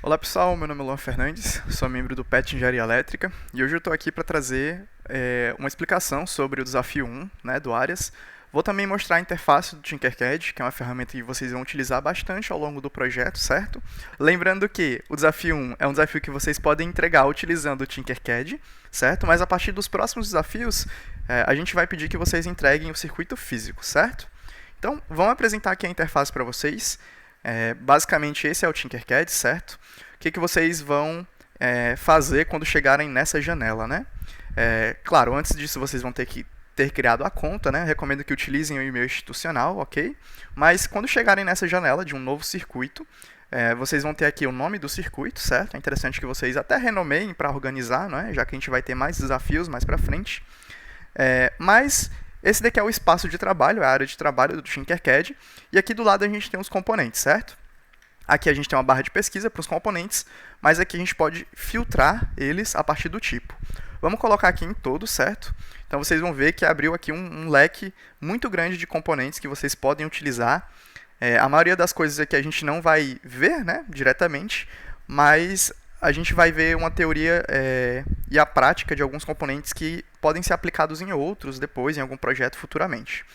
Olá pessoal, meu nome é Luan Fernandes, sou membro do PET Engenharia Elétrica e hoje eu estou aqui para trazer uma explicação sobre o desafio 1, né, do Arias. Vou também mostrar a interface do Tinkercad, que é uma ferramenta que vocês vão utilizar bastante ao longo do projeto, certo? Lembrando que o desafio 1 é um desafio que vocês podem entregar utilizando o Tinkercad, certo? Mas a partir dos próximos desafios, a gente vai pedir que vocês entreguem o circuito físico, certo? Então, vamos apresentar aqui a interface para vocês. Basicamente, esse é o Tinkercad, certo? O que vocês vão fazer quando chegarem nessa janela, né? Claro, antes disso, vocês vão ter que ter criado a conta, né? Recomendo que utilizem o e-mail institucional, ok? Mas quando chegarem nessa janela de um novo circuito, vocês vão ter aqui o nome do circuito, certo? É interessante que vocês até renomeiem para organizar, né? Já que a gente vai ter mais desafios mais para frente. Mas esse daqui é o espaço de trabalho, a área de trabalho do Tinkercad. E aqui do lado a gente tem os componentes, certo? Aqui a gente tem uma barra de pesquisa para os componentes, mas aqui a gente pode filtrar eles a partir do tipo. Vamos colocar aqui em todos, certo? Então vocês vão ver que abriu aqui um leque muito grande de componentes que vocês podem utilizar. A maioria das coisas aqui a gente não vai ver, né, diretamente, mas a gente vai ver uma teoria e a prática de alguns componentes que podem ser aplicados em outros depois, em algum projeto futuramente.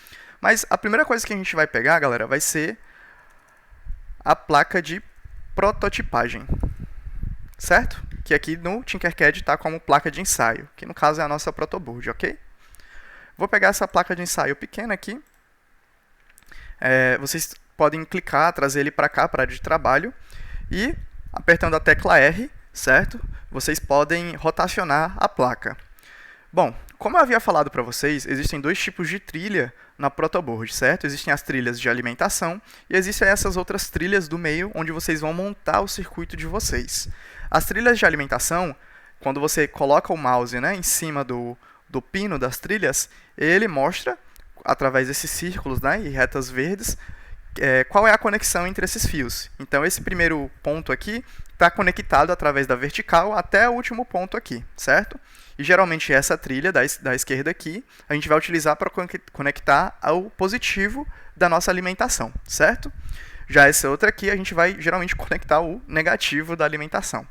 Mas a primeira coisa que a gente vai pegar, galera, vai ser a placa de prototipagem, certo? Que aqui no Tinkercad está como placa de ensaio, que no caso é a nossa protoboard, ok? Vou pegar essa placa de ensaio pequena aqui. Vocês podem clicar, trazer ele para cá, para a área de trabalho, e apertando a tecla R, certo? Vocês podem rotacionar a placa. Bom, como eu havia falado para vocês, existem dois tipos de trilha na protoboard, certo? Existem as trilhas de alimentação e existem essas outras trilhas do meio, onde vocês vão montar o circuito de vocês. As trilhas de alimentação, quando você coloca o mouse, né, em cima do pino das trilhas, ele mostra, através desses círculos, né, e retas verdes, qual é a conexão entre esses fios. Então, esse primeiro ponto aqui está conectado através da vertical até o último ponto aqui, certo? E geralmente essa trilha da esquerda aqui, a gente vai utilizar para conectar ao positivo da nossa alimentação, certo? Já essa outra aqui, a gente vai geralmente conectar o negativo da alimentação.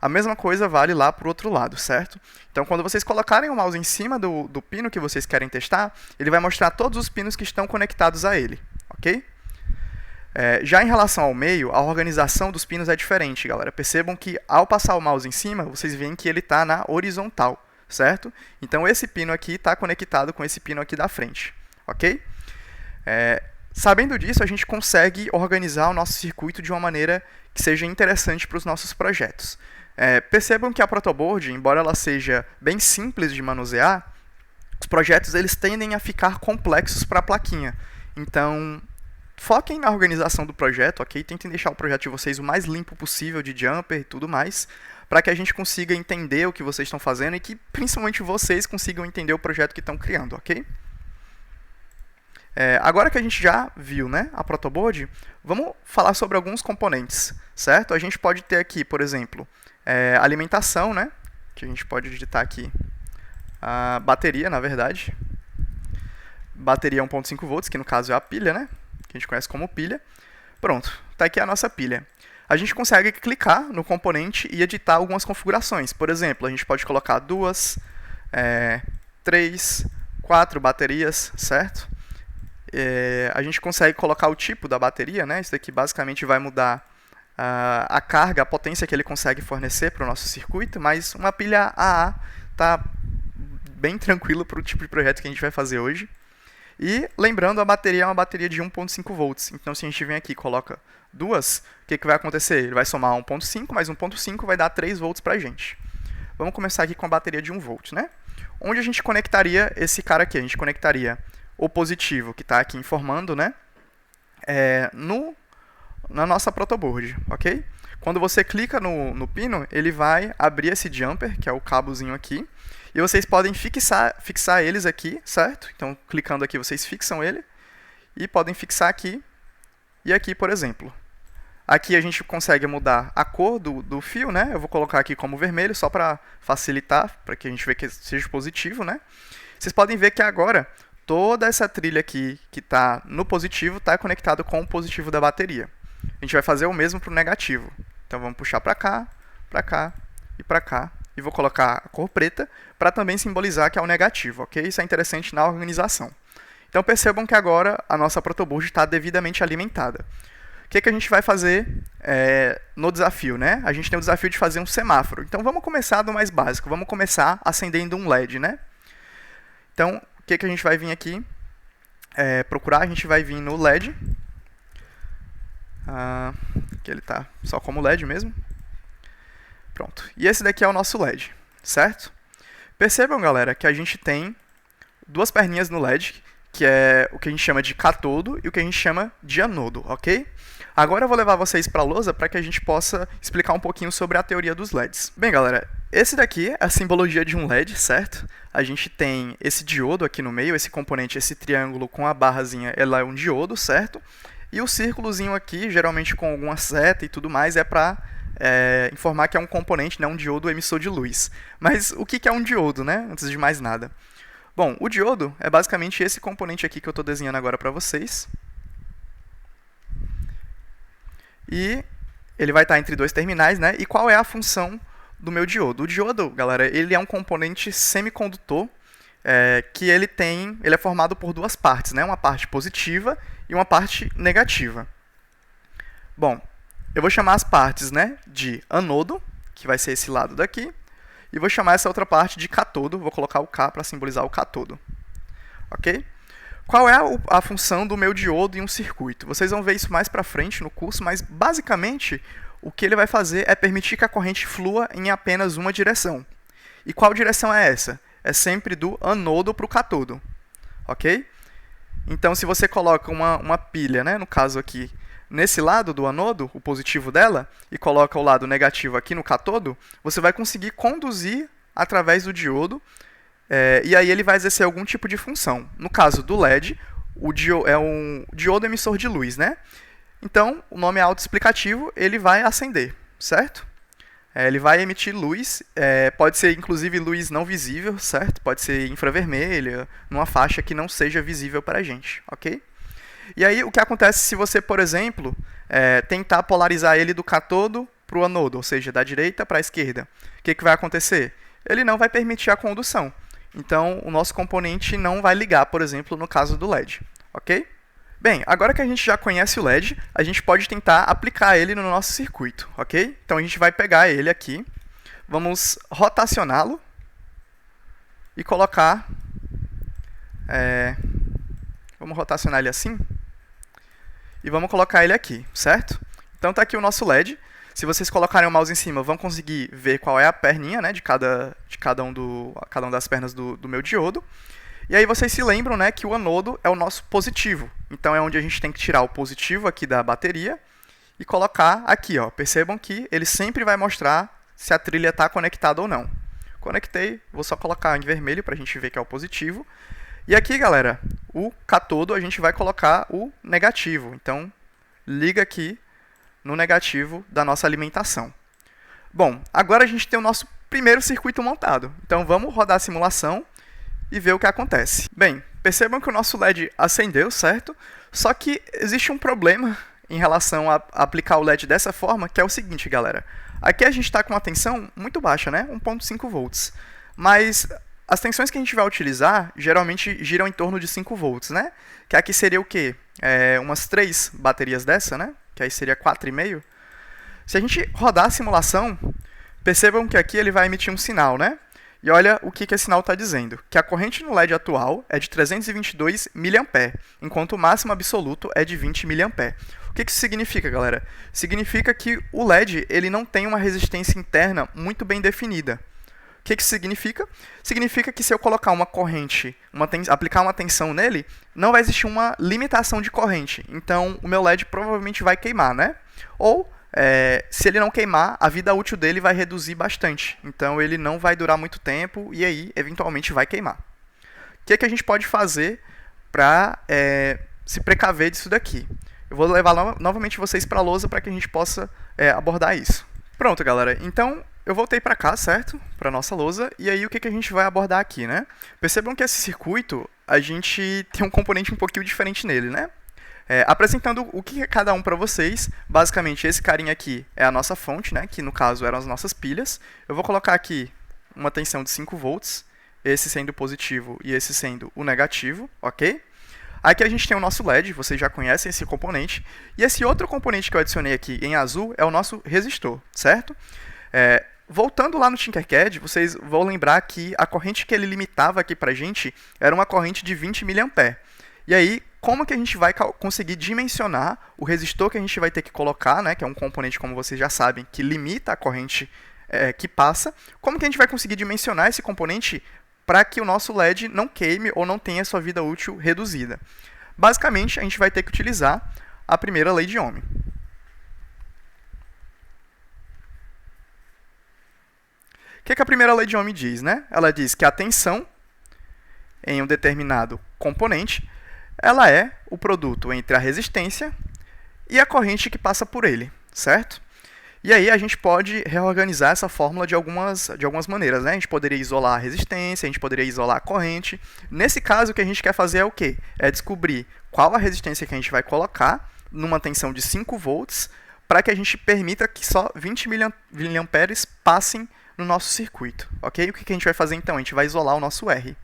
A mesma coisa vale lá para o outro lado, certo? Então, quando vocês colocarem o mouse em cima do pino que vocês querem testar, ele vai mostrar todos os pinos que estão conectados a ele, ok? Já em relação ao meio, a organização dos pinos é diferente, galera. Percebam que ao passar o mouse em cima, vocês veem que ele está na horizontal, certo? Então esse pino aqui está conectado com esse pino aqui da frente, ok? Sabendo disso, a gente consegue organizar o nosso circuito de uma maneira que seja interessante para os nossos projetos. Percebam que a protoboard, embora ela seja bem simples de manusear, os projetos eles tendem a ficar complexos para a plaquinha. Então, foquem na organização do projeto, ok? Tentem deixar o projeto de vocês o mais limpo possível de jumper e tudo mais, para que a gente consiga entender o que vocês estão fazendo e que, principalmente, vocês consigam entender o projeto que estão criando, ok? Agora que a gente já viu, né, a protoboard, vamos falar sobre alguns componentes, certo? A gente pode ter aqui, por exemplo, alimentação, né? Que a gente pode digitar aqui a bateria, na verdade. Bateria 1.5 volts, que no caso é a pilha, né? Que a gente conhece como pilha. Pronto, está aqui a nossa pilha. A gente consegue clicar no componente e editar algumas configurações. Por exemplo, a gente pode colocar 2, 3, 4 baterias, certo? A gente consegue colocar o tipo da bateria, né? Isso daqui basicamente vai mudar a carga, a potência que ele consegue fornecer para o nosso circuito, mas uma pilha AA está bem tranquilo para o tipo de projeto que a gente vai fazer hoje. E, lembrando, a bateria é uma bateria de 1.5 volts. Então, se a gente vem aqui e coloca duas, o que vai acontecer? Ele vai somar 1.5, mais 1.5 vai dar 3 volts para a gente. Vamos começar aqui com a bateria de 1 volt, né? Onde a gente conectaria esse cara aqui? A gente conectaria o positivo, que está aqui informando, né? Na nossa protoboard, ok? Quando você clica no pino, ele vai abrir esse jumper, que é o cabozinho aqui, e vocês podem fixar eles aqui, certo? Então, clicando aqui, vocês fixam ele, e podem fixar aqui e aqui, por exemplo. Aqui a gente consegue mudar a cor do fio, né? Eu vou colocar aqui como vermelho, só para facilitar, para que a gente veja que seja positivo, né? Vocês podem ver que agora toda essa trilha aqui que está no positivo está conectada com o positivo da bateria. A gente vai fazer o mesmo para o negativo, Então vamos puxar para cá e para cá. E vou colocar a cor preta para também simbolizar que é o negativo, ok? Isso é interessante na organização. Então percebam que agora a nossa protoboard está devidamente alimentada. O que a gente vai fazer no desafio, né? A gente tem o desafio de fazer um semáforo. Então vamos começar do mais básico. Vamos começar acendendo um LED, né? Então o que a gente vai vir aqui procurar? A gente vai vir no LED. Que ele está só como LED mesmo. Pronto. E esse daqui é o nosso LED, certo? Percebam, galera, que a gente tem duas perninhas no LED, que é o que a gente chama de cátodo e o que a gente chama de anodo, ok? Agora eu vou levar vocês para a lousa para que a gente possa explicar um pouquinho sobre a teoria dos LEDs. Bem, galera, esse daqui é a simbologia de um LED, certo? A gente tem esse diodo aqui no meio, esse componente, esse triângulo com a barrazinha, ela é um diodo, certo? E o círculozinho aqui, geralmente com alguma seta e tudo mais, é para informar que é um componente, né, um diodo emissor de luz. Mas o que é um diodo, né? Antes de mais nada. Bom, o diodo é basicamente esse componente aqui que eu estou desenhando agora para vocês. E ele vai estar entre dois terminais, né? E qual é a função do meu diodo? O diodo, galera, ele é um componente semicondutor que ele é formado por duas partes, né? Uma parte positiva e uma parte negativa. Bom, eu vou chamar as partes, né, de anodo, que vai ser esse lado daqui, e vou chamar essa outra parte de cátodo, vou colocar o K para simbolizar o cátodo. Ok? Qual é a função do meu diodo em um circuito? Vocês vão ver isso mais para frente no curso, mas basicamente o que ele vai fazer é permitir que a corrente flua em apenas uma direção. E qual direção é essa? É sempre do anodo para o cátodo. Ok? Então, se você coloca uma pilha, né, no caso aqui, nesse lado do anodo, o positivo dela, e coloca o lado negativo aqui no cátodo, você vai conseguir conduzir através do diodo, e aí ele vai exercer algum tipo de função. No caso do LED, é um diodo emissor de luz, né? Então, o nome é autoexplicativo, ele vai acender, certo? Ele vai emitir luz, pode ser inclusive luz não visível, certo? Pode ser infravermelha, numa faixa que não seja visível para a gente, ok? E aí, o que acontece se você, por exemplo, tentar polarizar ele do cátodo para o anodo, ou seja, da direita para a esquerda? O que vai acontecer? Ele não vai permitir a condução. Então, o nosso componente não vai ligar, por exemplo, no caso do LED. Ok? Bem, agora que a gente já conhece o LED, a gente pode tentar aplicar ele no nosso circuito. Ok? Então, a gente vai pegar ele aqui, vamos rotacioná-lo e colocar... vamos rotacionar ele assim. E vamos colocar ele aqui, certo? Então está aqui o nosso LED. Se vocês colocarem o mouse em cima, vão conseguir ver qual é a perninha, né, de cada uma das pernas do meu diodo. E aí vocês se lembram, né, que o anodo é o nosso positivo. Então é onde a gente tem que tirar o positivo aqui da bateria e colocar aqui. Ó. Percebam que ele sempre vai mostrar se a trilha está conectada ou não. Conectei, vou só colocar em vermelho para a gente ver que é o positivo. E aqui, galera, o cátodo a gente vai colocar o negativo. Então, liga aqui no negativo da nossa alimentação. Bom, agora a gente tem o nosso primeiro circuito montado. Então, vamos rodar a simulação e ver o que acontece. Bem, percebam que o nosso LED acendeu, certo? Só que existe um problema em relação a aplicar o LED dessa forma, que é o seguinte, galera. Aqui a gente está com uma tensão muito baixa, né? 1.5 volts. Mas... as tensões que a gente vai utilizar, geralmente, giram em torno de 5 volts, né? Que aqui seria o quê? Umas 3 baterias dessa, né? Que aí seria 4,5. Se a gente rodar a simulação, percebam que aqui ele vai emitir um sinal, né? E olha o que esse sinal está dizendo. Que a corrente no LED atual é de 322 mA, enquanto o máximo absoluto é de 20 mA. O que isso significa, galera? Significa que o LED ele não tem uma resistência interna muito bem definida. O que isso significa? Significa que se eu colocar uma corrente, aplicar uma tensão nele, não vai existir uma limitação de corrente. Então, o meu LED provavelmente vai queimar, né? Ou, se ele não queimar, a vida útil dele vai reduzir bastante. Então, ele não vai durar muito tempo e aí, eventualmente, vai queimar. O que a gente pode fazer para se precaver disso daqui? Eu vou levar novamente vocês para a lousa para que a gente possa abordar isso. Pronto, galera. Então, eu voltei para cá, certo? Para a nossa lousa. E aí, o que a gente vai abordar aqui, né? Percebam que esse circuito, a gente tem um componente um pouquinho diferente nele, né? Apresentando o que é cada um para vocês. Basicamente, esse carinha aqui é a nossa fonte, né, que no caso eram as nossas pilhas. Eu vou colocar aqui uma tensão de 5 volts, esse sendo o positivo e esse sendo o negativo, ok? Aqui a gente tem o nosso LED, vocês já conhecem esse componente. E esse outro componente que eu adicionei aqui em azul é o nosso resistor, certo? Voltando lá no Tinkercad, vocês vão lembrar que a corrente que ele limitava aqui pra gente era uma corrente de 20 mA. E aí, como que a gente vai conseguir dimensionar o resistor que a gente vai ter que colocar, né, que é um componente, como vocês já sabem, que limita a corrente que passa, como que a gente vai conseguir dimensionar esse componente para que o nosso LED não queime ou não tenha sua vida útil reduzida? Basicamente, a gente vai ter que utilizar a primeira lei de Ohm. O que a primeira lei de Ohm diz, né? Ela diz que a tensão em um determinado componente ela é o produto entre a resistência e a corrente que passa por ele, certo? E aí a gente pode reorganizar essa fórmula de algumas maneiras, né? A gente poderia isolar a resistência, a gente poderia isolar a corrente. Nesse caso, o que a gente quer fazer é o quê? É descobrir qual a resistência que a gente vai colocar numa tensão de 5 volts para que a gente permita que só 20 mA passem no nosso circuito, ok? O que a gente vai fazer então? A gente vai isolar o nosso R.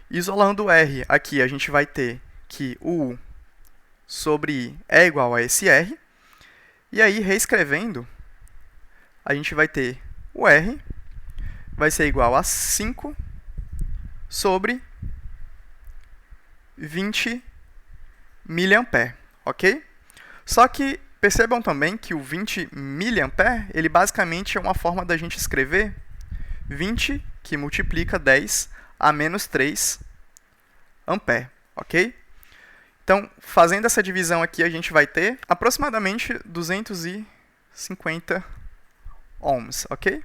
Isolando o R aqui, a gente vai ter que o U sobre I é igual a esse R. E aí, reescrevendo, a gente vai ter o R vai ser igual a 5 sobre 20 mA, ok? Só que percebam também que o 20 mA, ele basicamente é uma forma da gente escrever 20 que multiplica 10 a menos 3 ampere, ok? Então, fazendo essa divisão aqui, a gente vai ter aproximadamente 250 ohms, ok?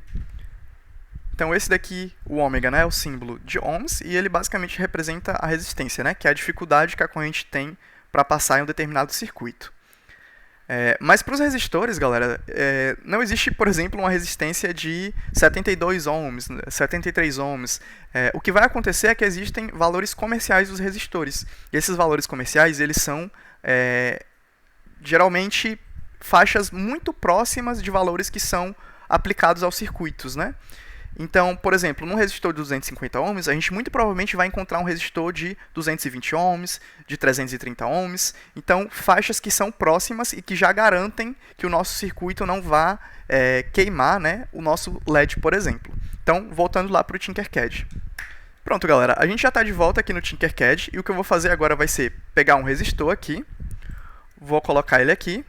Então, esse daqui, o ômega, né, é o símbolo de ohms, e ele basicamente representa a resistência, né, que é a dificuldade que a corrente tem para passar em um determinado circuito. Mas para os resistores, galera, não existe, por exemplo, uma resistência de 72 ohms, 73 ohms. O que vai acontecer é que existem valores comerciais dos resistores. E esses valores comerciais, eles são geralmente faixas muito próximas de valores que são aplicados aos circuitos, né? Então, por exemplo, num resistor de 250 ohms, a gente muito provavelmente vai encontrar um resistor de 220 ohms, de 330 ohms. Então, faixas que são próximas e que já garantem que o nosso circuito não vá queimar, né, o nosso LED, por exemplo. Então, voltando lá para o Tinkercad. Pronto, galera, a gente já está de volta aqui no Tinkercad, e o que eu vou fazer agora vai ser pegar um resistor aqui, vou colocar ele aqui,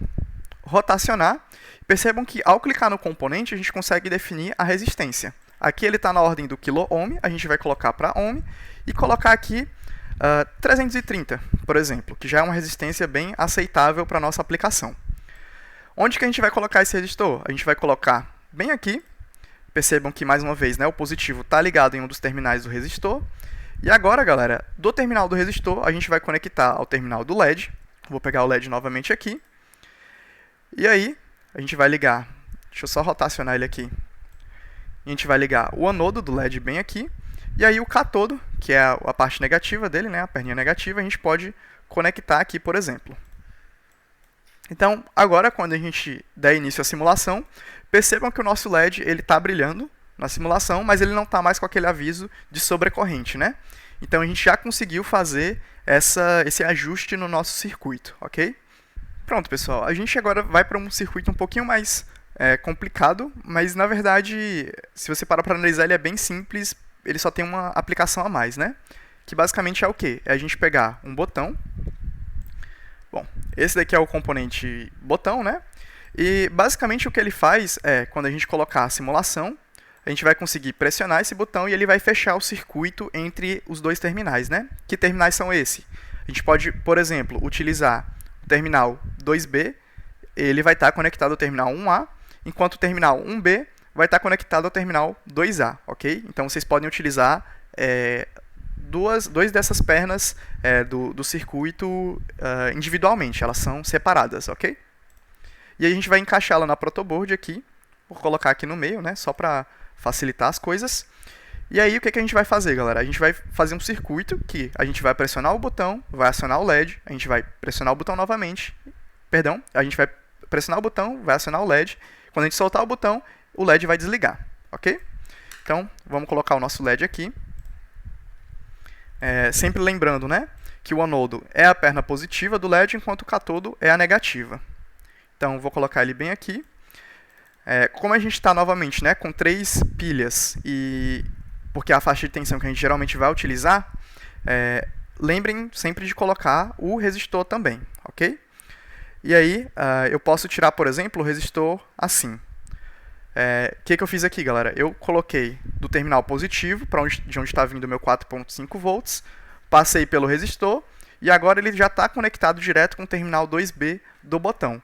rotacionar. Percebam que ao clicar no componente, a gente consegue definir a resistência. Aqui ele está na ordem do quilo-ohm, a gente vai colocar para ohm, e colocar aqui 330, por exemplo, que já é uma resistência bem aceitável para a nossa aplicação. Onde que a gente vai colocar esse resistor? A gente vai colocar bem aqui. Percebam que, mais uma vez, né, o positivo está ligado em um dos terminais do resistor. E agora, galera, do terminal do resistor, a gente vai conectar ao terminal do LED. Vou pegar o LED novamente aqui. E aí, a gente vai ligar, deixa eu só rotacionar ele aqui. A gente vai ligar o anodo do LED bem aqui. E aí o cátodo, que é a parte negativa dele, né, a perninha negativa, a gente pode conectar aqui, por exemplo. Então, agora, quando a gente der início à simulação, percebam que o nosso LED está brilhando na simulação, mas ele não está mais com aquele aviso de sobrecorrente, né? Então, a gente já conseguiu fazer esse ajuste no nosso circuito, ok? Pronto, pessoal. A gente agora vai para um circuito um pouquinho mais complicado, mas, na verdade, se você parar para analisar, ele é bem simples, ele só tem uma aplicação a mais, né? Que basicamente é o quê? É a gente pegar um botão. Bom, esse daqui é o componente botão, né? E basicamente o que ele faz é, quando a gente colocar a simulação, a gente vai conseguir pressionar esse botão e ele vai fechar o circuito entre os dois terminais, né? Que terminais são esses? A gente pode, por exemplo, utilizar o terminal 2B, ele vai estar conectado ao terminal 1A, enquanto o terminal 1B vai estar conectado ao terminal 2A, ok? Então vocês podem utilizar duas dessas pernas do circuito individualmente, elas são separadas, ok? E a gente vai encaixá-la na protoboard aqui, vou colocar aqui no meio, né, só para facilitar as coisas. E aí, o que a gente vai fazer, galera? A gente vai fazer um circuito que a gente vai pressionar o botão, vai acionar o LED, a gente vai pressionar o botão novamente, perdão, a gente vai pressionar o botão, vai acionar o LED, quando a gente soltar o botão, o LED vai desligar, ok? Então, vamos colocar o nosso LED aqui. Sempre lembrando, né, que o anodo é a perna positiva do LED, enquanto o cátodo é a negativa. Então, vou colocar ele bem aqui. Como a gente está novamente, né, com 3 pilhas, e porque é a faixa de tensão que a gente geralmente vai utilizar, lembrem sempre de colocar o resistor também, ok? E aí, eu posso tirar, por exemplo, o resistor assim. O que eu fiz aqui, galera? Eu coloquei do terminal positivo, de onde está vindo o meu 4.5 volts, passei pelo resistor, e agora ele já está conectado direto com o terminal 2B do botão.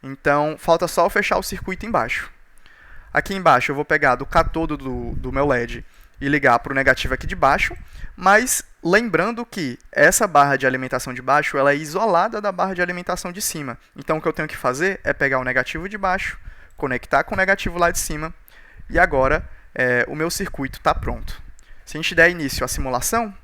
Então, falta só eu fechar o circuito embaixo. Aqui embaixo eu vou pegar do cátodo do meu LED e ligar para o negativo aqui de baixo, mas lembrando que essa barra de alimentação de baixo ela é isolada da barra de alimentação de cima. Então, o que eu tenho que fazer é pegar o negativo de baixo, conectar com o negativo lá de cima, e agora o meu circuito está pronto. Se a gente der início à simulação,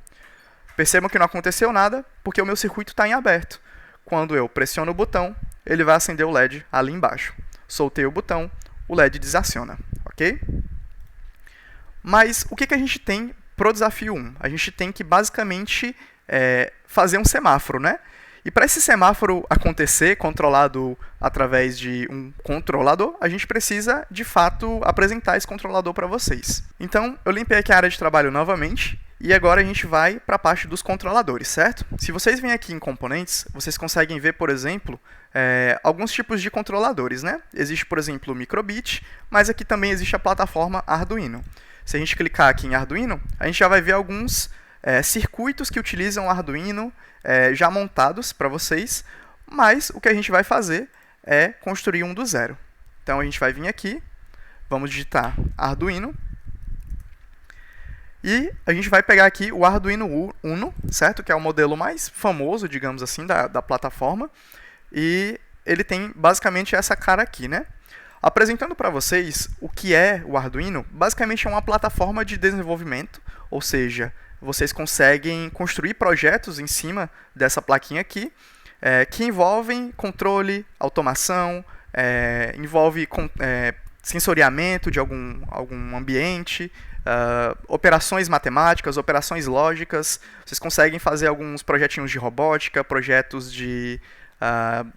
percebam que não aconteceu nada, porque o meu circuito está em aberto. Quando eu pressiono o botão, ele vai acender o LED ali embaixo. Soltei o botão, o LED desaciona, ok? Mas o que a gente tem para o desafio 1? A gente tem que basicamente fazer um semáforo, né? E para esse semáforo acontecer, controlado através de um controlador, a gente precisa, de fato, apresentar esse controlador para vocês. Então, eu limpei aqui a área de trabalho novamente, e agora a gente vai para a parte dos controladores, certo? Se vocês vêm aqui em componentes, vocês conseguem ver, por exemplo, alguns tipos de controladores, né? Existe, por exemplo, o microbit, mas aqui também existe a plataforma Arduino. Se a gente clicar aqui em Arduino, a gente já vai ver alguns circuitos que utilizam o Arduino já montados para vocês, mas o que a gente vai fazer é construir um do zero. Então a gente vai vir aqui, vamos digitar Arduino, e a gente vai pegar aqui o Arduino Uno, certo? Que é o modelo mais famoso, digamos assim, da plataforma, e ele tem basicamente essa cara aqui, né? Apresentando para vocês o que é o Arduino, basicamente é uma plataforma de desenvolvimento, ou seja, vocês conseguem construir projetos em cima dessa plaquinha aqui, que envolvem controle, automação, envolve sensoriamento de algum ambiente, operações matemáticas, operações lógicas. Vocês conseguem fazer alguns projetinhos de robótica, projetos de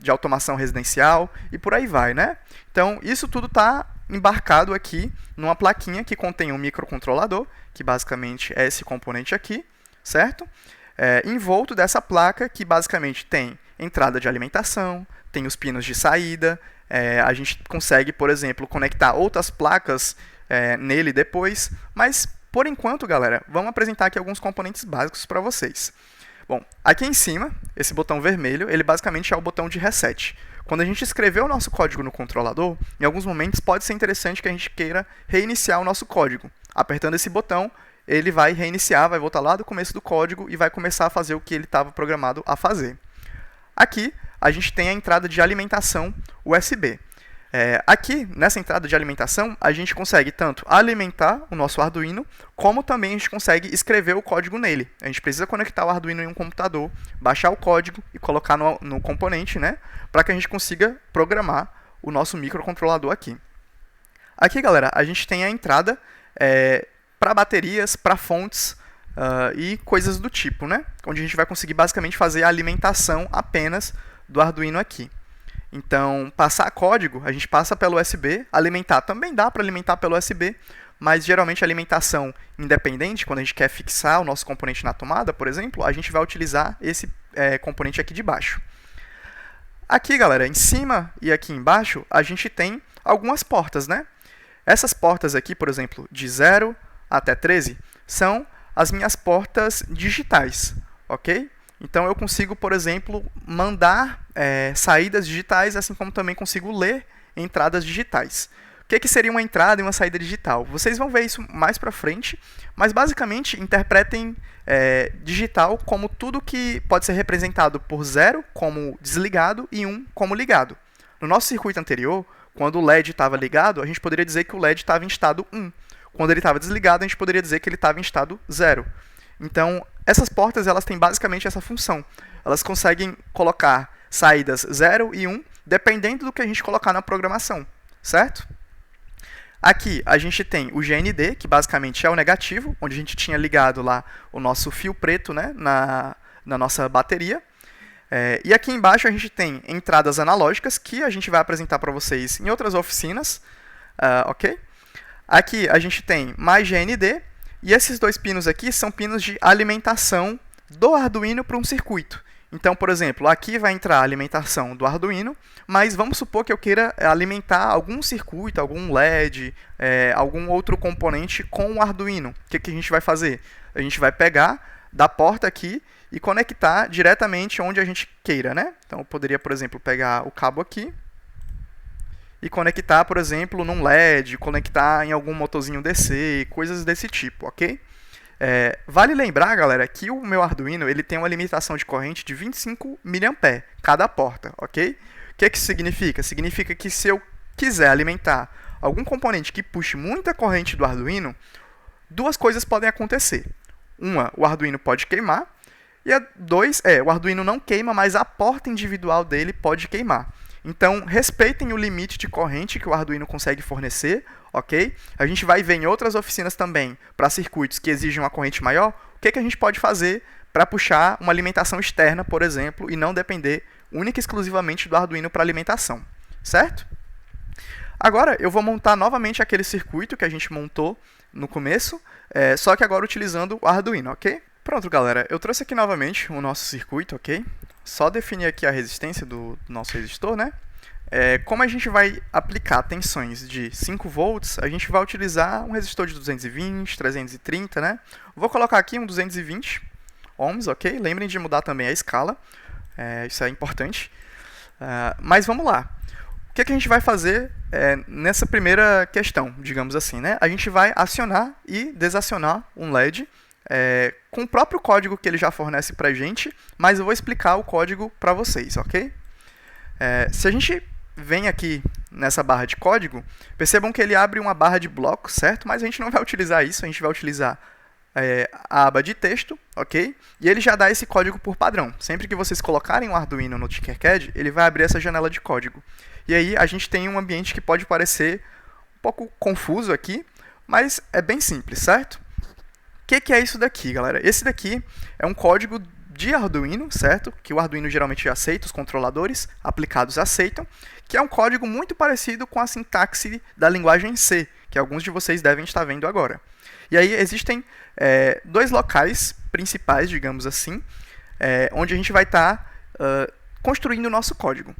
automação residencial e por aí vai, né? Então, isso tudo está embarcado aqui numa plaquinha que contém um microcontrolador, que basicamente é esse componente aqui, certo? Envolto dessa placa, que basicamente tem entrada de alimentação, tem os pinos de saída, a gente consegue, por exemplo, conectar outras placas nele depois, mas, por enquanto, galera, vamos apresentar aqui alguns componentes básicos para vocês. Bom, aqui em cima, esse botão vermelho, ele basicamente é o botão de reset. Quando a gente escrever o nosso código no controlador, em alguns momentos pode ser interessante que a gente queira reiniciar o nosso código. Apertando esse botão, ele vai reiniciar, vai voltar lá do começo do código e vai começar a fazer o que ele estava programado a fazer. Aqui, a gente tem a entrada de alimentação USB. Aqui, nessa entrada de alimentação, a gente consegue tanto alimentar o nosso Arduino, como também a gente consegue escrever o código nele. A gente precisa conectar o Arduino em um computador, baixar o código e colocar no componente, né, para que a gente consiga programar o nosso microcontrolador aqui. Aqui, galera, a gente tem a entrada para baterias, para fontes e coisas do tipo, né, onde a gente vai conseguir basicamente fazer a alimentação apenas do Arduino aqui. Então, passar código, a gente passa pelo USB, alimentar também dá para alimentar pelo USB, mas geralmente a alimentação independente, quando a gente quer fixar o nosso componente na tomada, por exemplo, a gente vai utilizar esse componente aqui de baixo. Aqui, galera, em cima e aqui embaixo, a gente tem algumas portas, né? Essas portas aqui, por exemplo, de 0 até 13, são as minhas portas digitais, ok? Então, eu consigo, por exemplo, mandar saídas digitais, assim como também consigo ler entradas digitais. O que seria uma entrada e uma saída digital? Vocês vão ver isso mais para frente, mas basicamente interpretem digital como tudo que pode ser representado por 0 como desligado e 1 como ligado. No nosso circuito anterior, quando o LED estava ligado, a gente poderia dizer que o LED estava em estado 1. Quando ele estava desligado, a gente poderia dizer que ele estava em estado 0. Então, essas portas elas têm basicamente essa função. Elas conseguem colocar saídas 0 e 1, dependendo do que a gente colocar na programação, certo? Aqui a gente tem o GND, que basicamente é o negativo, onde a gente tinha ligado lá o nosso fio preto, né, na nossa bateria. E aqui embaixo a gente tem entradas analógicas, que a gente vai apresentar para vocês em outras oficinas. Ok? Aqui a gente tem mais GND, e esses dois pinos aqui são pinos de alimentação do Arduino para um circuito. Então, por exemplo, aqui vai entrar a alimentação do Arduino, mas vamos supor que eu queira alimentar algum circuito, algum LED, algum outro componente com o Arduino. O que a gente vai fazer? A gente vai pegar da porta aqui e conectar diretamente onde a gente queira, né? Então, eu poderia, por exemplo, pegar o cabo aqui e conectar, por exemplo, num LED, conectar em algum motorzinho DC, coisas desse tipo, ok? Vale lembrar, galera, que o meu Arduino ele tem uma limitação de corrente de 25 mA cada porta, ok? O que isso significa? Significa que se eu quiser alimentar algum componente que puxe muita corrente do Arduino, duas coisas podem acontecer. Uma, o Arduino pode queimar, e dois, o Arduino não queima, mas a porta individual dele pode queimar. Então, respeitem o limite de corrente que o Arduino consegue fornecer, ok? A gente vai ver em outras oficinas também, para circuitos que exigem uma corrente maior, o que a gente pode fazer para puxar uma alimentação externa, por exemplo, e não depender única e exclusivamente do Arduino para alimentação, certo? Agora, eu vou montar novamente aquele circuito que a gente montou no começo, só que agora utilizando o Arduino, ok? Pronto, galera, eu trouxe aqui novamente o nosso circuito, ok? Só definir aqui a resistência do nosso resistor, né? Como a gente vai aplicar tensões de 5 volts, a gente vai utilizar um resistor de 220, 330, né? Vou colocar aqui um 220 ohms, ok? Lembrem de mudar também a escala, isso é importante. Mas vamos lá. O que a gente vai fazer nessa primeira questão, digamos assim, né? A gente vai acionar e desacionar um LED com o próprio código que ele já fornece para a gente, mas eu vou explicar o código para vocês, ok? Se a gente vem aqui nessa barra de código, percebam que ele abre uma barra de bloco, certo? Mas a gente não vai utilizar isso, a gente vai utilizar a aba de texto, ok? E ele já dá esse código por padrão. Sempre que vocês colocarem o Arduino no Tinkercad, ele vai abrir essa janela de código. E aí a gente tem um ambiente que pode parecer um pouco confuso aqui, mas é bem simples, certo? O que é isso daqui, galera? Esse daqui é um código de Arduino, certo? Que o Arduino geralmente aceita, os controladores aplicados aceitam, que é um código muito parecido com a sintaxe da linguagem C, que alguns de vocês devem estar vendo agora. E aí existem dois locais principais, digamos assim, onde a gente vai estar construindo o nosso código.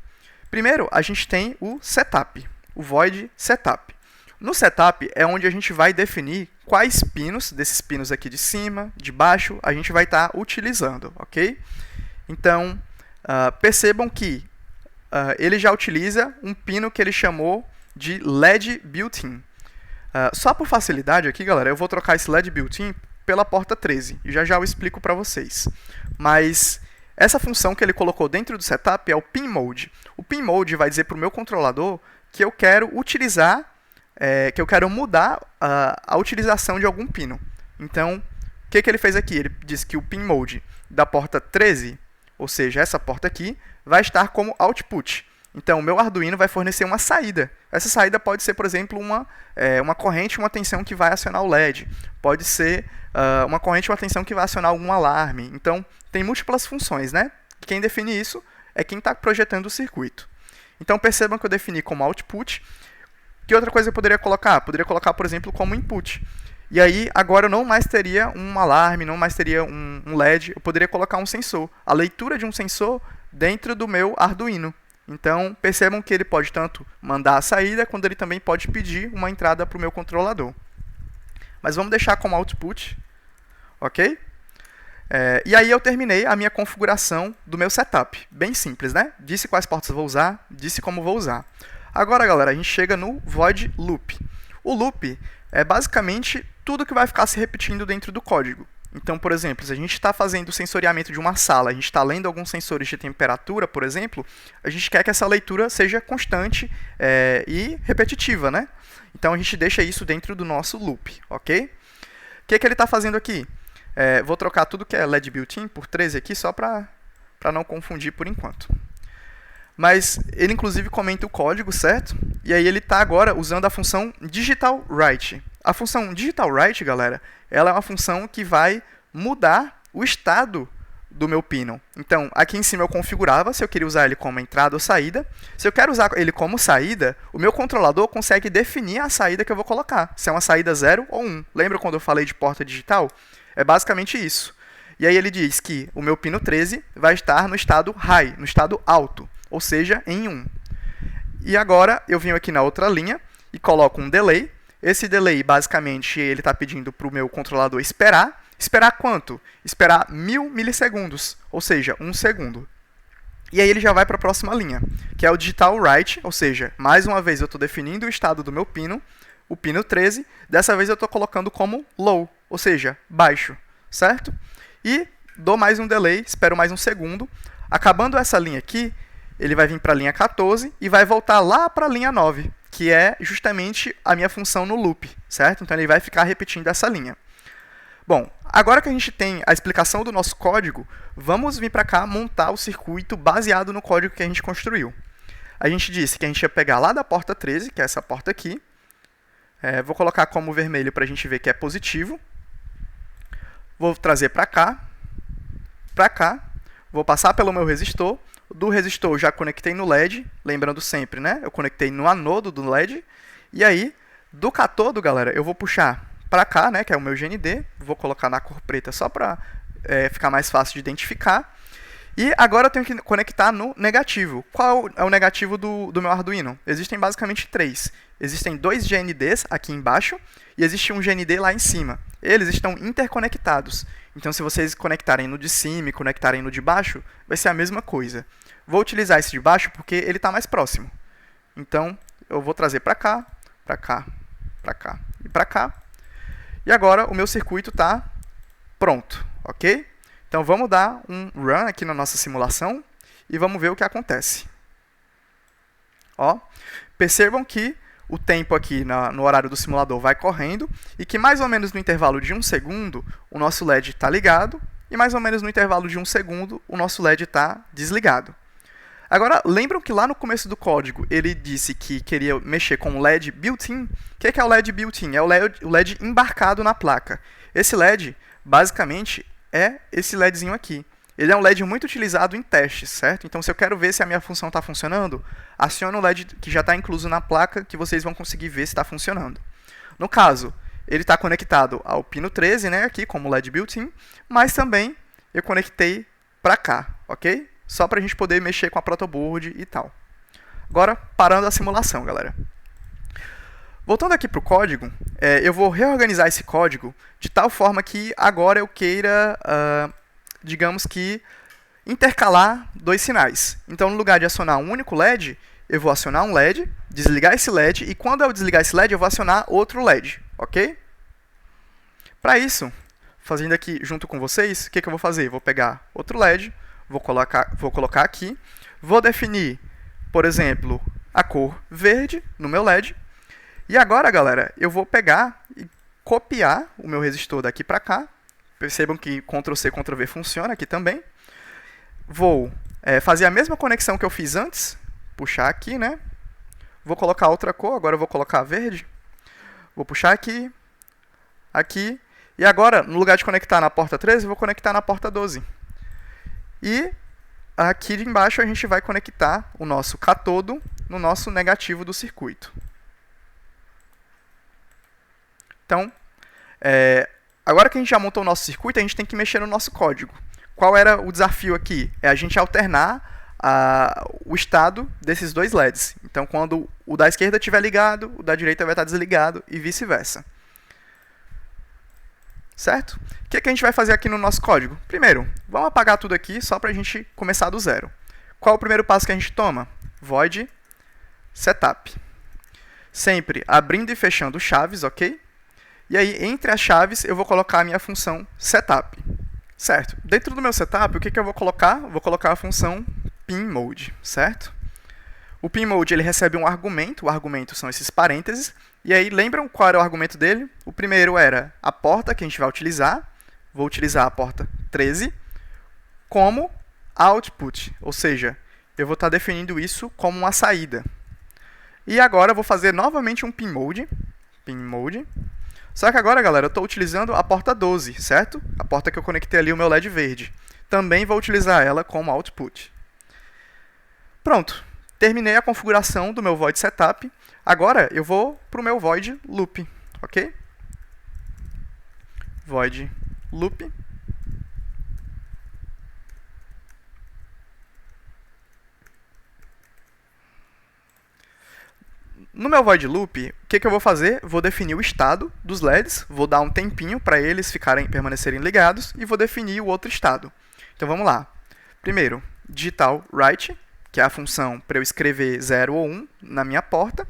Primeiro, a gente tem o setup, o void setup. No setup é onde a gente vai definir quais pinos, desses pinos aqui de cima, de baixo, a gente vai estar utilizando, ok? Então, percebam que ele já utiliza um pino que ele chamou de LED built-in. Só por facilidade aqui, galera, eu vou trocar esse LED built-in pela porta 13, e já eu explico para vocês. Mas essa função que ele colocou dentro do setup é o pin mode. O pin mode vai dizer para o meu controlador que eu quero utilizar que eu quero mudar a utilização de algum pino. Então, o que ele fez aqui? Ele disse que o pin mode da porta 13, ou seja, essa porta aqui, vai estar como output. Então, o meu Arduino vai fornecer uma saída. Essa saída pode ser, por exemplo, uma corrente, uma tensão que vai acionar o LED. Pode ser uma corrente, uma tensão que vai acionar algum alarme. Então, tem múltiplas funções, né? Quem define isso é quem está projetando o circuito. Então, percebam que eu defini como output. Que outra coisa eu poderia colocar? Poderia colocar, por exemplo, como input. E aí, agora eu não mais teria um alarme, não mais teria um LED, eu poderia colocar um sensor. A leitura de um sensor dentro do meu Arduino. Então, percebam que ele pode tanto mandar a saída, quanto ele também pode pedir uma entrada para o meu controlador. Mas vamos deixar como output, ok? E aí eu terminei a minha configuração do meu setup. Bem simples, né? Disse quais portas eu vou usar, disse como vou usar. Agora, galera, a gente chega no void loop. O loop é basicamente tudo que vai ficar se repetindo dentro do código. Então, por exemplo, se a gente está fazendo o sensoriamento de uma sala, a gente está lendo alguns sensores de temperatura, por exemplo, a gente quer que essa leitura seja constante e repetitiva, né? Então a gente deixa isso dentro do nosso loop, ok? O que ele está fazendo aqui? Vou trocar tudo que é LED built-in por 13 aqui, só para não confundir por enquanto. Mas ele inclusive comenta o código, certo? E aí ele está agora usando a função digitalWrite. A função digitalWrite, galera, ela é uma função que vai mudar o estado do meu pino. Então, aqui em cima eu configurava se eu queria usar ele como entrada ou saída. Se eu quero usar ele como saída, o meu controlador consegue definir a saída que eu vou colocar, se é uma saída 0 ou 1. Lembra quando eu falei de porta digital? É basicamente isso. E aí ele diz que o meu pino 13 vai estar no estado high, no estado alto, ou seja, em 1. E agora eu venho aqui na outra linha e coloco um delay. Esse delay, basicamente, ele está pedindo para o meu controlador esperar. Esperar quanto? Esperar 1000 milissegundos, ou seja, 1 segundo. E aí ele já vai para a próxima linha, que é o digitalWrite, ou seja, mais uma vez eu estou definindo o estado do meu pino, o pino 13, dessa vez eu estou colocando como low, ou seja, baixo, certo? E dou mais um delay, espero mais um segundo. Acabando essa linha aqui, ele vai vir para a linha 14 e vai voltar lá para a linha 9, que é justamente a minha função no loop, certo? Então ele vai ficar repetindo essa linha. Bom, agora que a gente tem a explicação do nosso código, vamos vir para cá montar o circuito baseado no código que a gente construiu. A gente disse que a gente ia pegar lá da porta 13, que é essa porta aqui. Vou colocar como vermelho para a gente ver que é positivo. Vou trazer para cá. Vou passar pelo meu resistor. Do resistor já conectei no LED, lembrando sempre, né? Eu conectei no anodo do LED. E aí, do catodo, galera, eu vou puxar para cá, né, que é o meu GND, vou colocar na cor preta só para ficar mais fácil de identificar. E agora eu tenho que conectar no negativo. Qual é o negativo do meu Arduino? Existem basicamente 3. Existem 2 GNDs aqui embaixo e existe um GND lá em cima. Eles estão interconectados. Então, se vocês conectarem no de cima e conectarem no de baixo, vai ser a mesma coisa. Vou utilizar esse de baixo porque ele está mais próximo. Então, eu vou trazer para cá, para cá, para cá e para cá. E agora o meu circuito está pronto, ok? Então vamos dar um run aqui na nossa simulação e vamos ver o que acontece. Ó, percebam que o tempo aqui no horário do simulador vai correndo e que mais ou menos no intervalo de 1 segundo o nosso LED está ligado e mais ou menos no intervalo de 1 segundo o nosso LED está desligado. Agora, lembram que lá no começo do código ele disse que queria mexer com o LED built-in? O que é o LED built-in? É o LED embarcado na placa. Esse LED, basicamente, é esse LEDzinho aqui. Ele é um LED muito utilizado em testes, certo? Então, se eu quero ver se a minha função está funcionando, aciono o LED que já está incluso na placa, que vocês vão conseguir ver se está funcionando. No caso, ele está conectado ao pino 13, né, aqui como LED built-in, mas também eu conectei para cá, ok? Só para a gente poder mexer com a protoboard e tal. Agora, parando a simulação, galera. Voltando aqui para o código, eu vou reorganizar esse código de tal forma que agora eu queira, digamos que, intercalar 2 sinais. Então, no lugar de acionar um único LED, eu vou acionar um LED, desligar esse LED, e quando eu desligar esse LED, eu vou acionar outro LED, ok? Para isso, fazendo aqui junto com vocês, o que eu vou fazer? Vou pegar outro LED, vou colocar aqui, vou definir, por exemplo, a cor verde no meu LED. E agora, galera, eu vou pegar e copiar o meu resistor daqui para cá. Percebam que Ctrl+C, Ctrl+V funciona aqui também. Vou fazer a mesma conexão que eu fiz antes, puxar aqui, né? Vou colocar outra cor, agora eu vou colocar verde. Vou puxar aqui, aqui. E agora, no lugar de conectar na porta 13, eu vou conectar na porta 12. E aqui de embaixo a gente vai conectar o nosso catodo no nosso negativo do circuito. Então, agora que a gente já montou o nosso circuito, a gente tem que mexer no nosso código. Qual era o desafio aqui? É a gente alternar o estado desses 2 LEDs. Então, quando o da esquerda estiver ligado, o da direita vai estar desligado e vice-versa. Certo? O que a gente vai fazer aqui no nosso código? Primeiro, vamos apagar tudo aqui só para a gente começar do zero. Qual é o primeiro passo que a gente toma? Void setup. Sempre abrindo e fechando chaves, ok? E aí, entre as chaves, eu vou colocar a minha função setup. Certo? Dentro do meu setup, o que eu vou colocar? Vou colocar a função pinMode, certo? O pinMode ele recebe um argumento, o argumento são esses parênteses, e aí lembram qual era o argumento dele? O primeiro era a porta que a gente vai utilizar, vou utilizar a porta 13, como output, ou seja, eu vou estar definindo isso como uma saída. E agora eu vou fazer novamente um pinMode, só que agora, galera, eu estou utilizando a porta 12, certo? A porta que eu conectei ali o meu LED verde. Também vou utilizar ela como output. Pronto, terminei a configuração do meu void setup. Agora eu vou para o meu void loop, ok? Void loop. No meu void loop, o que eu vou fazer? Vou definir o estado dos LEDs, vou dar um tempinho para eles permanecerem ligados e vou definir o outro estado. Então vamos lá. Primeiro, digital write, que é a função para eu escrever 0 ou 1 na minha porta.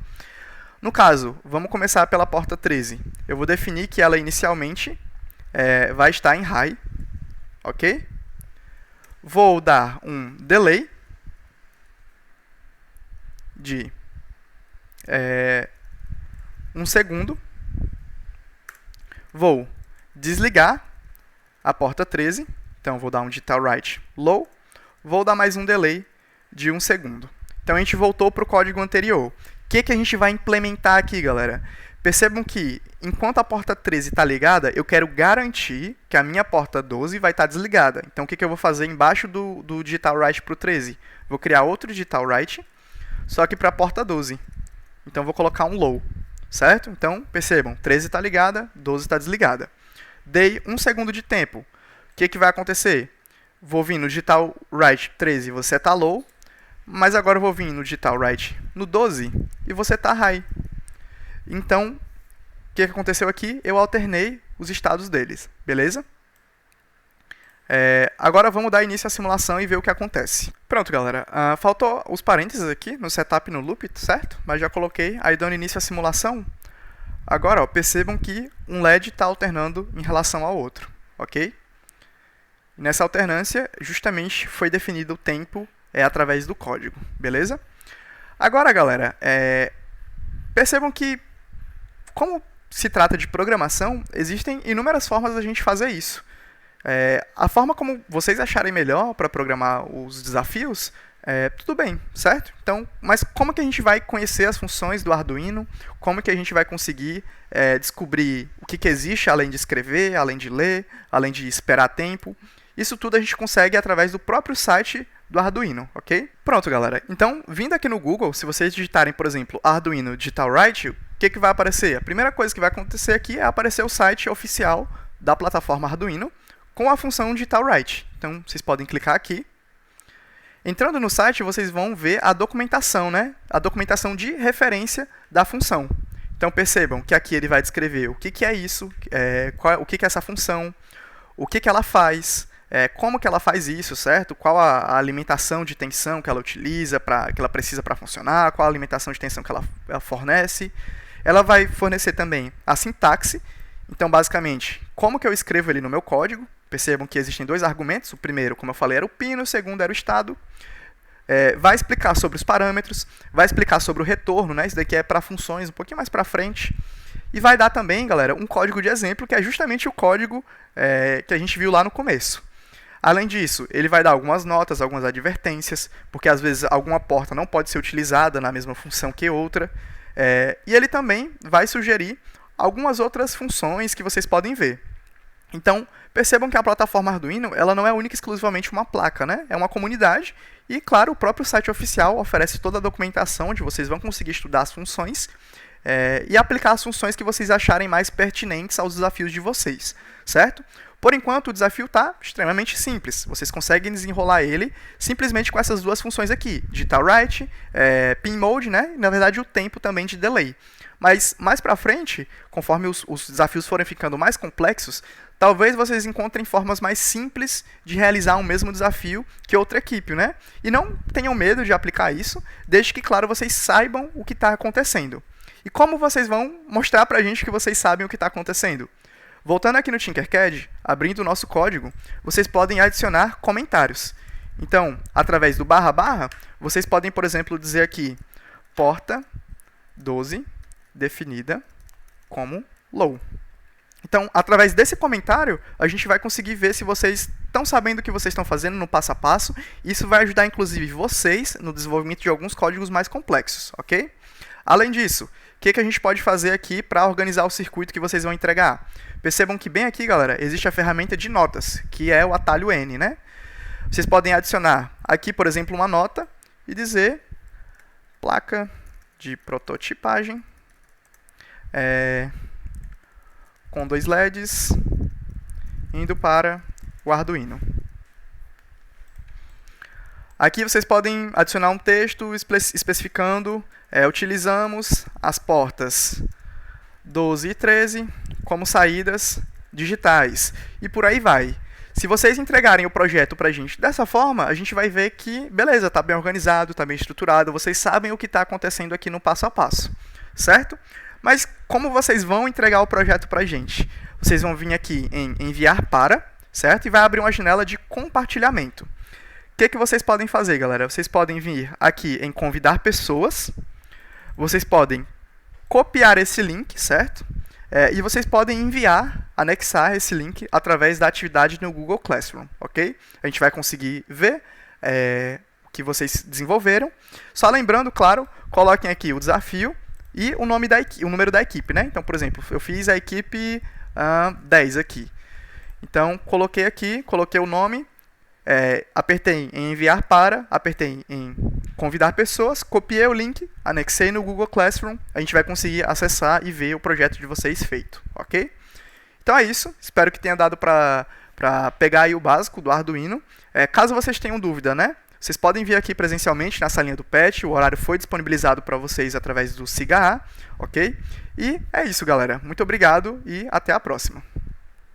No caso, vamos começar pela porta 13. Eu vou definir que ela inicialmente vai estar em high, ok? Vou dar um delay de 1 segundo. Vou desligar a porta 13. Então, vou dar um digital write low. Vou dar mais um delay de 1 segundo. Então, a gente voltou para o código anterior. O que a gente vai implementar aqui, galera? Percebam que, enquanto a porta 13 está ligada, eu quero garantir que a minha porta 12 vai estar desligada. Então, o que eu vou fazer embaixo do digital write para o 13? Vou criar outro digital write, só que para a porta 12. Então, vou colocar um low, certo? Então, percebam, 13 está ligada, 12 está desligada. Dei 1 segundo de tempo. O que vai acontecer? Vou vir no digital write 13 e você está low, mas agora eu vou vir no digital write no 12 e você está high. Então, o que aconteceu aqui? Eu alternei os estados deles, beleza? Agora vamos dar início à simulação e ver o que acontece. Pronto, galera. Faltou os parênteses aqui no setup e no loop, certo? Mas já coloquei. Aí, dando início à simulação. Agora, percebam que um LED está alternando em relação ao outro, ok? Nessa alternância, justamente foi definido o tempo através do código, beleza? Agora, galera, percebam que, como se trata de programação, existem inúmeras formas da gente fazer isso. A forma como vocês acharem melhor para programar os desafios, tudo bem, certo? Então, mas como que a gente vai conhecer as funções do Arduino? Como que a gente vai conseguir descobrir o que existe além de escrever, além de ler, além de esperar tempo? Isso tudo a gente consegue através do próprio site do Arduino, ok? Pronto, galera. Então, vindo aqui no Google, se vocês digitarem, por exemplo, Arduino Digital Write, o que vai aparecer? A primeira coisa que vai acontecer aqui é aparecer o site oficial da plataforma Arduino, com a função Digital Write. Então, vocês podem clicar aqui. Entrando no site, vocês vão ver a documentação, né? A documentação de referência da função. Então, percebam que aqui ele vai descrever o que é isso, o que é essa função, o que ela faz, como que ela faz isso, certo? Qual a alimentação de tensão que ela utiliza, que ela precisa para funcionar, qual a alimentação de tensão que ela fornece. Ela vai fornecer também a sintaxe. Então, basicamente, como que eu escrevo ele no meu código? Percebam que existem dois argumentos. O primeiro, como eu falei, era o pino, o segundo era o estado. Vai explicar sobre os parâmetros, vai explicar sobre o retorno, né? Isso daqui é para funções um pouquinho mais para frente. E vai dar também, galera, um código de exemplo, que é justamente o código que a gente viu lá no começo. Além disso, ele vai dar algumas notas, algumas advertências, porque às vezes alguma porta não pode ser utilizada na mesma função que outra. E ele também vai sugerir algumas outras funções que vocês podem ver. Então, percebam que a plataforma Arduino ela não é única e exclusivamente uma placa, né? É uma comunidade e, claro, o próprio site oficial oferece toda a documentação onde vocês vão conseguir estudar as funções e aplicar as funções que vocês acharem mais pertinentes aos desafios de vocês, certo? Por enquanto, o desafio está extremamente simples. Vocês conseguem desenrolar ele simplesmente com essas duas funções aqui, digital write, pinMode, né? E, na verdade, o tempo também de delay. Mas, mais para frente, conforme os desafios forem ficando mais complexos, talvez vocês encontrem formas mais simples de realizar um mesmo desafio que outra equipe, né? E não tenham medo de aplicar isso, desde que, claro, vocês saibam o que está acontecendo. E como vocês vão mostrar para a gente que vocês sabem o que está acontecendo? Voltando aqui no Tinkercad, abrindo o nosso código, vocês podem adicionar comentários. Então, através do barra barra, vocês podem, por exemplo, dizer aqui porta 12 definida como low. Então, através desse comentário, a gente vai conseguir ver se vocês estão sabendo o que vocês estão fazendo no passo a passo. Isso vai ajudar, inclusive, vocês no desenvolvimento de alguns códigos mais complexos, ok? Além disso, o que a gente pode fazer aqui para organizar o circuito que vocês vão entregar? Percebam que bem aqui, galera, existe a ferramenta de notas, que é o atalho N, né? Vocês podem adicionar aqui, por exemplo, uma nota e dizer placa de prototipagem com 2 LEDs indo para o Arduino. Aqui vocês podem adicionar um texto especificando, utilizamos as portas 12 e 13 como saídas digitais. E por aí vai. Se vocês entregarem o projeto para a gente dessa forma, a gente vai ver que, beleza, está bem organizado, está bem estruturado, vocês sabem o que está acontecendo aqui no passo a passo, certo? Mas como vocês vão entregar o projeto para a gente? Vocês vão vir aqui em enviar para, certo? E vai abrir uma janela de compartilhamento. O que vocês podem fazer, galera? Vocês podem vir aqui em convidar pessoas, vocês podem copiar esse link, certo? E vocês podem enviar, anexar esse link através da atividade no Google Classroom, ok? A gente vai conseguir ver o que vocês desenvolveram. Só lembrando, claro, coloquem aqui o desafio e o número da equipe, né? Então, por exemplo, eu fiz a equipe 10 aqui. Então, coloquei aqui, coloquei o nome, apertei em enviar para, apertei em convidar pessoas, copiei o link, anexei no Google Classroom, a gente vai conseguir acessar e ver o projeto de vocês feito, ok? Então é isso, espero que tenha dado para pegar aí o básico do Arduino. Caso vocês tenham dúvida, né? Vocês podem vir aqui presencialmente na salinha do PET, o horário foi disponibilizado para vocês através do SIGA, ok? E é isso, galera. Muito obrigado e até a próxima.